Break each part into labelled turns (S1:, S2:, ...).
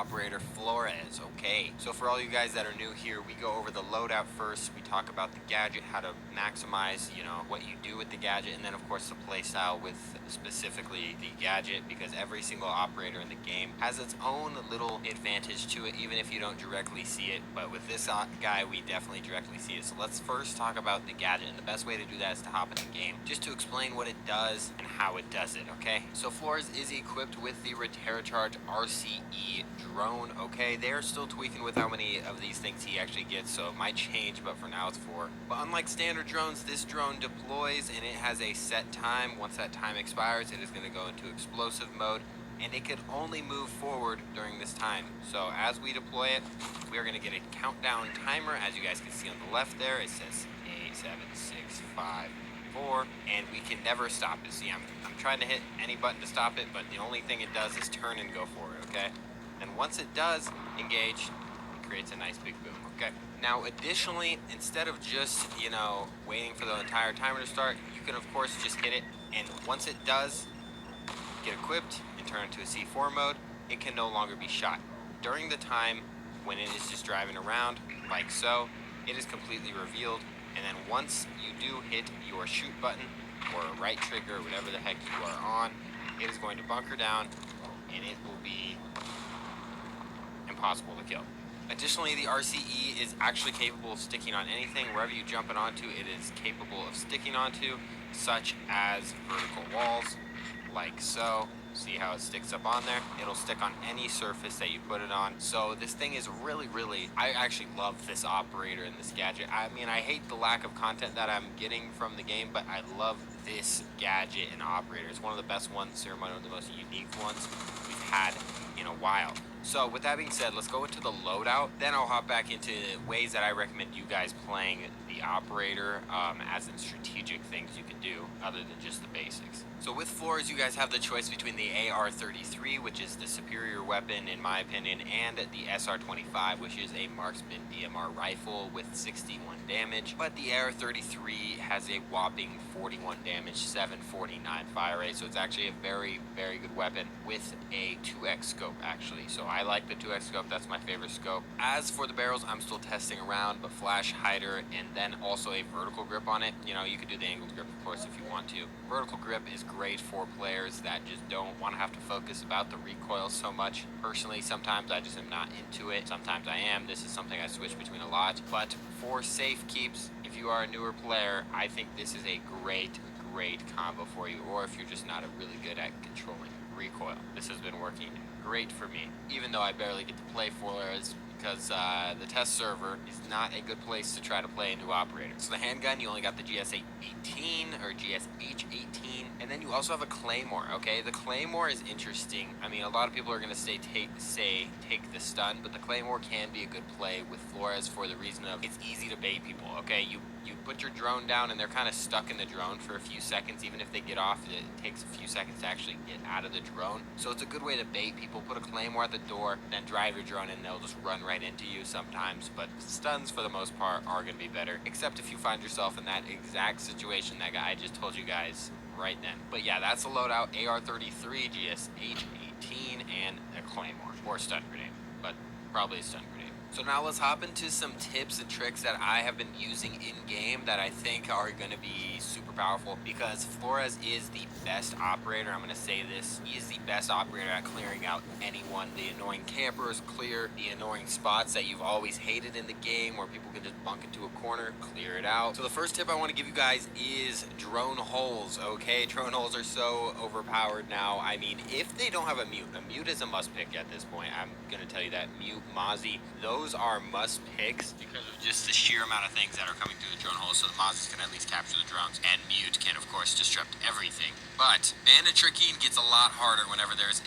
S1: operator Flores. Okay, so for all you guys that are new here, we go over the loadout first. We talk about the gadget, how to maximize, what you do with the gadget, and then of course the playstyle with specifically the gadget, because every single operator in the game has its own little advantage to it, even if you don't directly see it. But with this guy, we definitely directly see it. So let's first talk about the gadget, and the best way to do that is to hop in the game, just to explain what it does and how it does it, okay? So Flores is equipped with the Recharge RCE drone, okay? They're still tweaking with how many of these things he actually gets, so it might change, but for now it's 4. But unlike standard drones, this drone deploys and it has a set time. Once that time expires, it is going to go into explosive mode, and it can only move forward during this time. So as we deploy it, we are going to get a countdown timer. As you guys can see on the left there, it says 8, 7, 6, 5, 4, and we can never stop it. See, I'm trying to hit any button to stop it, but the only thing it does is turn and go forward, okay? And once it does engage, it creates a nice big boom, okay? Now, additionally, instead of just, waiting for the entire timer to start, you can, of course, just hit it, and once it does get equipped and turn into a C4 mode, it can no longer be shot. During the time when it is just driving around, like so, it is completely revealed, and then once you do hit your shoot button, or right trigger, whatever the heck you are on, it is going to bunker down, and it will be impossible to kill. Additionally, the RCE is actually capable of sticking on anything. Wherever you jump it onto, it is capable of sticking onto, such as vertical walls, like so. See how it sticks up on there? It'll stick on any surface that you put it on. So this thing is really, I actually love this operator and this gadget. I mean, I hate the lack of content that I'm getting from the game, but I love this gadget and operator. It's one of the best ones, or one of the most unique ones we've had in a while. So with that being said, let's go into the loadout. Then I'll hop back into ways that I recommend you guys playing the operator, as in strategic things you can do other than just the basics. So with Flores, you guys have the choice between the AR-33, which is the superior weapon in my opinion, and the SR-25, which is a marksman DMR rifle with 61 damage. But the AR-33 has a whopping 41 damage, 749 fire rate, so it's actually a very, very good weapon with a 2x scope actually. So I like the 2x scope, that's my favorite scope. As for the barrels, I'm still testing around, but flash hider and then also a vertical grip on it. You could do the angled grip of course if you want to. Vertical grip is great for players that just don't want to have to focus about the recoil so much. Personally, sometimes I just am not into it. Sometimes I am. This is something I switch between a lot. But for safe keeps, if you are a newer player, I think this is a great combo for you. Or if you're just not really good at controlling recoil, this has been working great for me. Even though I barely get to play Flores, because the test server is not a good place to try to play a new operator. So the handgun, you only got the GS-18 or GSH-18, and then you also have a Claymore, okay? The Claymore is interesting. I mean, a lot of people are going to say take the stun, but the Claymore can be a good play with Flores for the reason of it's easy to bait people, okay? You put your drone down and they're kind of stuck in the drone for a few seconds. Even if they get off, it takes a few seconds to actually get out of the drone. So it's a good way to bait people. Put a Claymore at the door, then drive your drone and they'll just run right into you sometimes. But stuns for the most part are going to be better, except if you find yourself in that exact situation that I just told you guys right then. But yeah, that's the loadout: AR-33, GSH-18, and a Claymore, or stun grenade, but probably a stun grenade. So now let's hop into some tips and tricks that I have been using in-game that I think are going to be super powerful, because Flores is the best operator. I'm going to say this. He is the best operator at clearing out anyone. The annoying campers, clear the annoying spots that you've always hated in the game where people can just bunk into a corner, clear it out. So the first tip I want to give you guys is drone holes, okay? Drone holes are so overpowered now. I mean, if they don't have a mute is a must pick at this point. I'm going to tell you that. Mute, Mozzie, those are must picks because of just the sheer amount of things that are coming through the drone hole. So the Mozzies can at least capture the drones, and mute can of course disrupt everything. But bandit tricking gets a lot harder whenever there's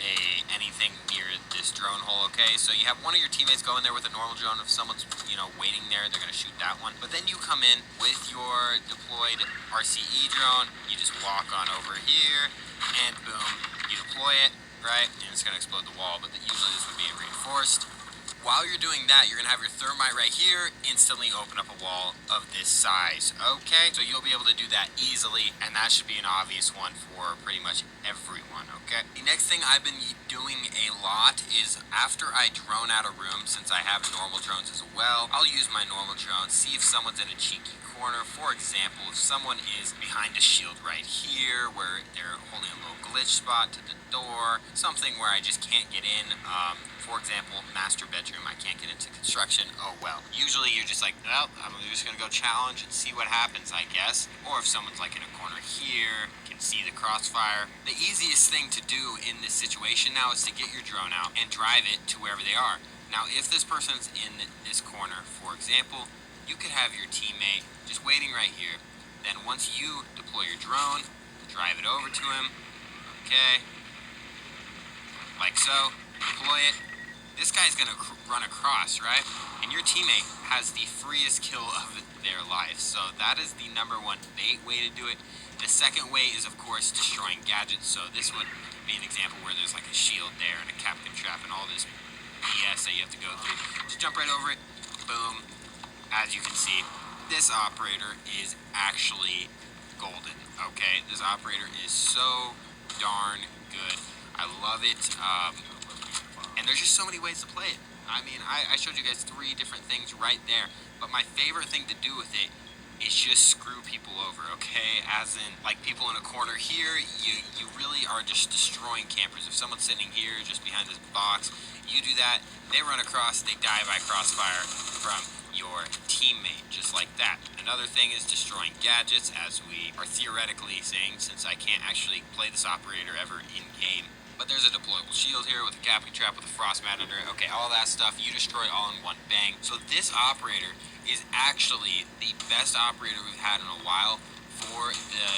S1: anything near this drone hole, okay? So you have one of your teammates go in there with a normal drone. If someone's waiting there, they're gonna shoot that one. But then you come in with your deployed RCE drone, you just walk on over here, and boom, you deploy it, right? And it's gonna explode the wall, but usually this would be reinforced. While you're doing that, you're going to have your thermite right here instantly open up a wall of this size. Okay, so you'll be able to do that easily, and that should be an obvious one for pretty much everyone, okay? okay? The next thing I've been doing a lot is after I drone out a room, since I have normal drones as well, I'll use my normal drone, see if someone's in a cheeky corner. For example, if someone is behind a shield right here where they're holding a little glitch spot to the door, something where I just can't get in. For example, master bedroom, I can't get into construction. Oh well. Usually you're just like, well, I'm just gonna go challenge and see what happens, I guess. Or if someone's like in a corner here, can see the crossfire. The easiest thing to do in this situation now is to get your drone out and drive it to wherever they are. Now, if this person's in this corner, for example, you could have your teammate just waiting right here. Then once you deploy your drone, drive it over to him. Okay. Like so. Deploy it. This guy's gonna run across, right? And your teammate has the freest kill of their life. So that is the number one bait way to do it. The second way is, of course, destroying gadgets. So this would be an example where there's like a shield there and a Captain trap and all this BS that you have to go through. Just jump right over it. Boom. As you can see, this operator is actually golden, okay? This operator is so darn good. I love it. And there's just so many ways to play it. I mean, I showed you guys 3 different things right there, but my favorite thing to do with it is just screw people over, okay? As in, like, people in a corner here, you really are just destroying campers. If someone's sitting here just behind this box, you do that, they run across, they die by crossfire from your teammate, just like that. Another thing is destroying gadgets, as we are theoretically saying, since I can't actually play this operator ever in-game. But there's a deployable shield here with a capping trap with a frost mat under it. Okay, all that stuff, you destroy all in one bang. So this operator is actually the best operator we've had in a while for the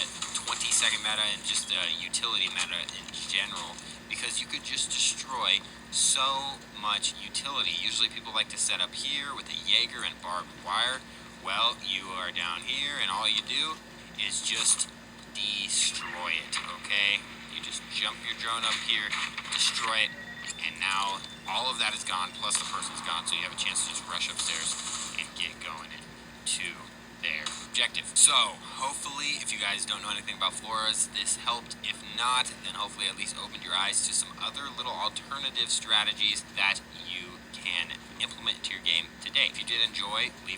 S1: 20-second meta and just the utility meta in general, because you could just destroy so much utility. Usually people like to set up here with a Jaeger and barbed wire. Well, you are down here and all you do is just destroy it, okay? You just jump your drone up here, destroy it, and now all of that is gone, plus the person's gone, so you have a chance to just rush upstairs and get going to their objective. So, hopefully, if you guys don't know anything about Flores, this helped. If not, then hopefully at least opened your eyes to some other little alternative strategies that you can implement into your game today. If you did enjoy, leave